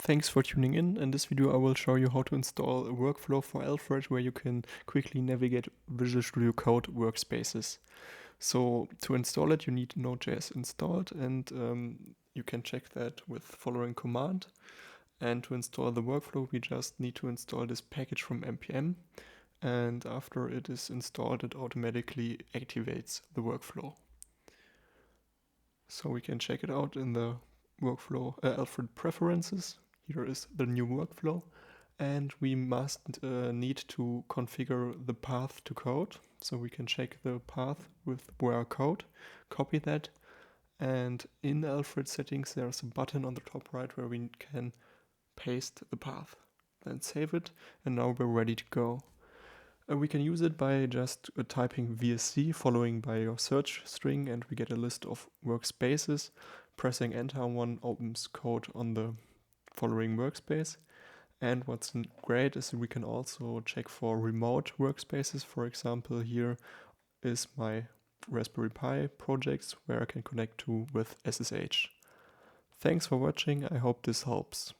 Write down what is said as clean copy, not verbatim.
Thanks for tuning in. In this video I will show you how to install a workflow for Alfred where you can quickly navigate Visual Studio Code workspaces. So to install it you need Node.js installed and you can check that with following command. And to install the workflow we just need to install this package from npm, and after it is installed it automatically activates the workflow. So we can check it out in the workflow Alfred preferences. Here is the new workflow, and we must need to configure the path to code. So we can check the path with where code, copy that, and in Alfred settings there's a button on the top right where we can paste the path. Then save it, and now we're ready to go. We can use it by just typing VSC following by your search string, and we get a list of workspaces. Pressing enter one opens code on the following workspace. And what's great is we can also check for remote workspaces. For example, here is my Raspberry Pi projects where I can connect to with SSH. Thanks for watching. I hope this helps.